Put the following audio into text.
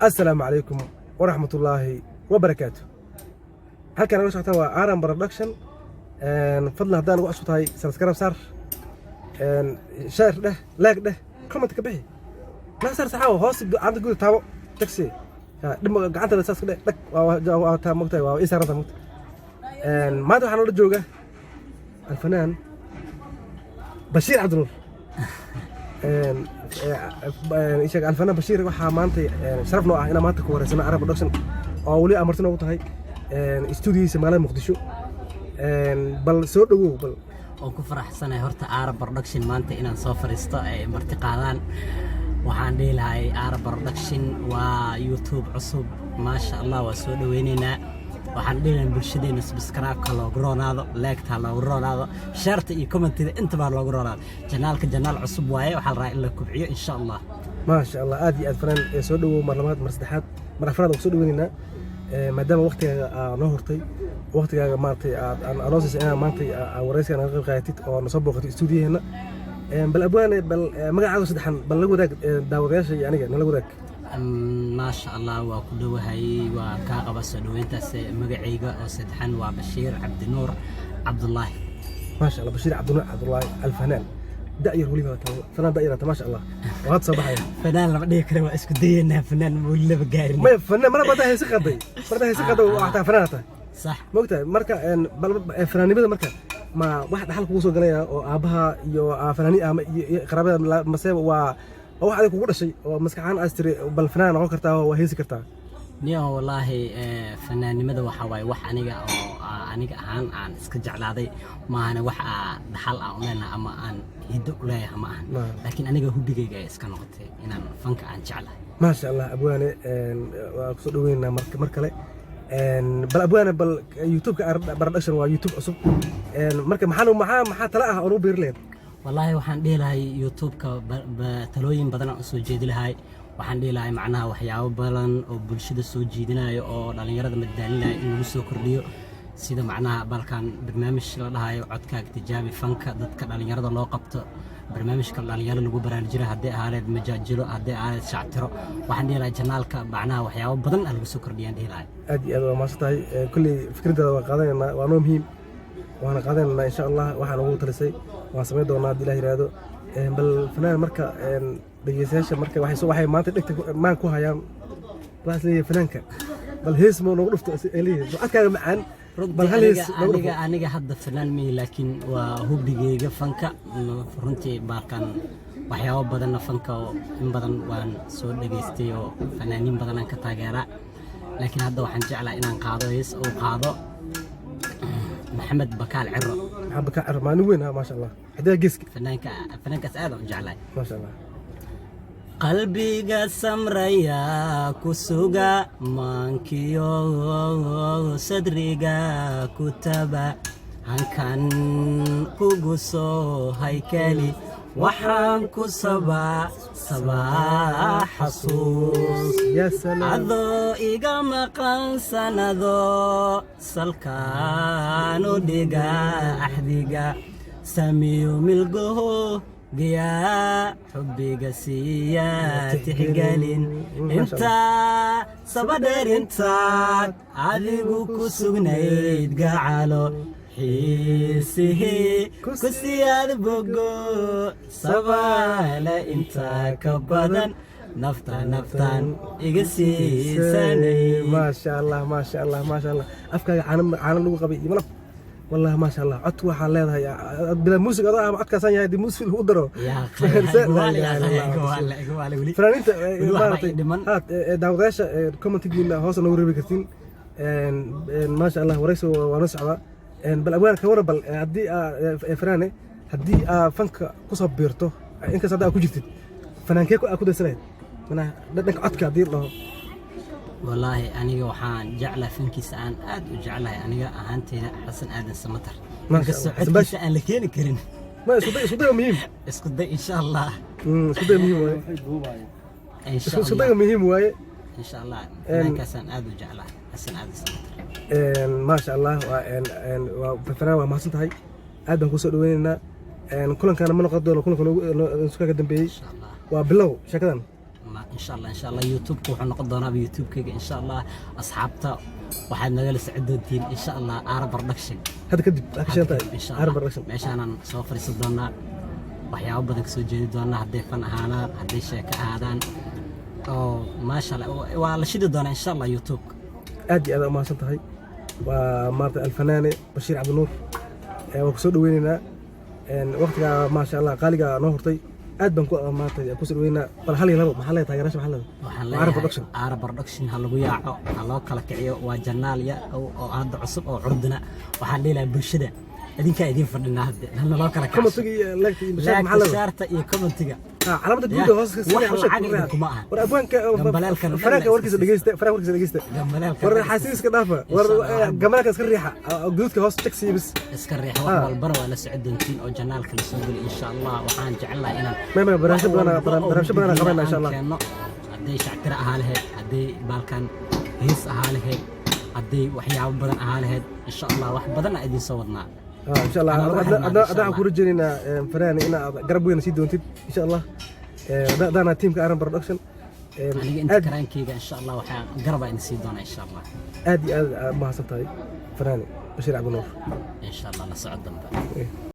السلام عليكم ورحمة الله وبركاته. halkan aan socota waa Aran Production fadlan hadaan ugu cusub tahay subscribe saar share dheh like dheh comment ka bixi ma sar saxaw hoos aad guud taabo taxi dhimo gacanta la saas ka dheh waa taa mogtay waa isaaranta mogtay maanta waxaan la joogaa الفنان بشير عبد النور إيشك الفنان بشير waxaa maanta sharaf noo ah inaan maanta ku wareysano Aran Production oo wali amartana u tahay studio magaalada Muqdisho bal soo dhawow bal oo ku faraxsanahay horta Aran Production maanta inaan soo fariisto ay martiqaadaan waxaan dheelahay Aran Production waa YouTube cusub ma sha Allah waa soo dhaweyneynaa waxaan dheelayn bulshadeena subscribe-ka loogu roonaado like-ta loogu roonaado share-ta iyo comment-da intaba loogu roonaado janaalka janaal cusub waaye waxaan rabaa in la kubciyo insha Allah ma sha Allah aad iyo aad fanaan soo dhawow mar labaad mar saddexaad mar afraad oo soo dhaweyneynaa maadaama waqtigaaga noo hortay waqtigaaga maantay aan anoosis inaan maantay wareysiga naga qayb qaadatid oo nasoo booqatay stuudiyaheena bal abwaane bal magacaaga saddexan bal la wadaag daawadayaasha iyo aniga nala wadaag ما شاء الله وكله هاي وكاغبا سدوينتا مغعيغا او سدحان وبشير عبد النور عبد الله ما شاء الله بشير عبد النور عبد الله الفنان داير وليبا فنان داير ما شاء الله وهاد صباحي فنان لما ديك روا اسكو دينا فنان ولا بقارن ما فنان ما بدا هي سقدي بدا هي سقدي وحتى فنانته صح موقتها marka fanaanimada marka ma wax dhaxal kugu soo galaya oo aabaha iyo fanaani ama qaraabada masee waa wax aad kugu dhashay oo maskaxan astri bal fanaan noqon kartaa oo heesi kartaa niyo wallahi fanaanimada waxa way wax aniga ahaan aan iska jeclaaday maana wax dhaxal aan u leenahay ama aan hiddo u leeyahay ma ahan laakiin aniga hubigayga ay iska noqotay inaan fanka aan jeclahay ma sha Allah abwaane waa ku soo dhaweynaa mar kale bal abwaane bal YouTube-ka Aran Production waa YouTube cusub marka maxaa tala ah oo u beer leeyahay والله waxaan dheelahay YouTube-ka talooyin badan oo soo jeedilahay waxaan dheelahay macnaha waxyaabo badan oo bulshada soo jeedinayo oo dhalinyarada madaalinayo in lagu soo kordhiyo sida macnaha balkan barnaamij la dhahayo codkaaga tijaabi fanka dadka dhalinyarada loo qabto barnaamijka dhalinyarada lagu barnaamijyo hadii ahayd majaajilo hadii ahayd shactiro waxaan dheelahay janaalka macnaha waxyaabo badan lagu soo kordhiyaan dheelahay aad iyo aad waa maasantahay kulli fikradaada waa qaadanayna waa noo muhiim وانا قادنا ان شاء الله waxaan ugu talisay waan sameey doonaa hadii la yiraahdo bal fanaan marka dhageysayaasha marka waxay maanta dhigta maan ku hayaan baas leeyahay fanaanka bal hees ma noogu dhufto leeyahay codkaaga macaan bal hal hees aniga hadda fanaan mi laakiin waa hubigayga fanka runtii baalkan waxyaabo badan fanka in badan waan soo dhageystay oo fanaaniin badan aan ka taageeraa laakiin hadda waxaan jeclaa inaan qaado hees oo qaado محمد بكال عرو محمد بكال عرو ما نوينها ما شاء الله حدا جسك فنانك سعادة وجعلاي ما شاء الله قلبي قسم ريا كسوغا مانكيو صدري كتابا هنكن كوغوسو هيكالي waxaan ku sabaa xasuus ya salaam adoo iga maqan sanado salkaan u dhiga axdiga samiyo milgoho giya xubbiga siiya tixgelin inta sabadheer intaad adigu ku sugnayd gacalo حيسه كسياد بوغو سبالا انتا كبدن نفتان ايغسي ساني ما شاء الله ما شاء الله ما شاء الله افكا عالم لو قبي ملف والله ما شاء الله عد waxaa leedahay bila music adaa ama codka san yahay di music u daro ya fanaaniinta daawadayaasha commentigiina hoos noogu reebi kartiin ma sha Allah warayso waa noo socdaa bal abwaan ka wara bal hadii fanaane hadii fanka ku soo biirto in ka sada ku jirtid fanaankee ku dasanayd mana dhanka codka hadii loo wallahi aniga waxaan jeclaa fankiisa aan aad u jeclahay aniga ahaanteeda Xasan Aadan Samatar marka socodkiisa aan la keeni karin ma isku day muhiim isku day insha Allah isku day muhiim waaye isku day muhiim waaye insha Allah fankaasaan aad u jeclahay Xasan Aadan Samatar ما شاء الله وفنان ومحسن تهي أدم كوسو دويننا كلن كان من قدر كلن كانوا سكاك دمبي وبلو شكرا إن شاء الله يوتيوب وحنا نقدرنا بيوتيوب كيك إن شاء الله أصحابته واحد نقل سعدودين إن شاء الله عرب برودكشن هذا كدب أكشن طيب إن شاء عرب الله برودكشن meeshaan aan soo fariisan doonaa waxyaabo badan kasoo jeedi doonaa hadday fan ahaanaan hadday sheeko ahaadaan oo maasha allah waa la shidi doonaa insha allah youtube aad iyo aad u mahadsan tahay waa maartay alfanaane bashiir cabdinuur waan kusoo dhaweynaynaa waqtigaa maasha allah qaaliga noo hortay aad baan ku maartay ku soo dhaweynaa bal hal iyo labo maxaa leedahay taageerasha maxaa leedahay waxaan Arab leeyahay Production. Arab Production ha lagu yaaco ha loo kala kiciyo waa janaal ya oo hadda cusub oo curdina waxaan leeyahay bulshada idinka idin fadhinaa hadda hal loo kala كم kiciyo تجي لايك bashiir maxaa leedahay shaarta iyo commentiga علامة الجودة هوس wax kuma aha ورأبوان جنبلالكن فراك وركز دقيقة فراك وركز دقيقة gambalaalka ور حاسيس كدافة ور جمالك اسكر ريحة جودك هوس تكسي بس iska riix wax walbana waa la socon doontiin oo janaalka la soo geli insha Allah waxaan jecelahay inaan ما برنامج بدنا قبلنا إن شاء الله hadday shactira ahaa lahayd hadday baalkan hees ahaa lahayd hadday waxyaabo badan ahaa lahayd insha Allah wax badan aan idin soo wadnaa إن شاء الله أنا أقول رجلنا فراني أنا قرب وين نسيت دونتي إن شاء الله ده أنا تيم كأرن برودكشن aniga inta karaankeyga insha Allah waxaan garab aan sii doonaa insha Allah أدي ما حصلت هاي فراني بشير عبد النور insha Allah la socod dambe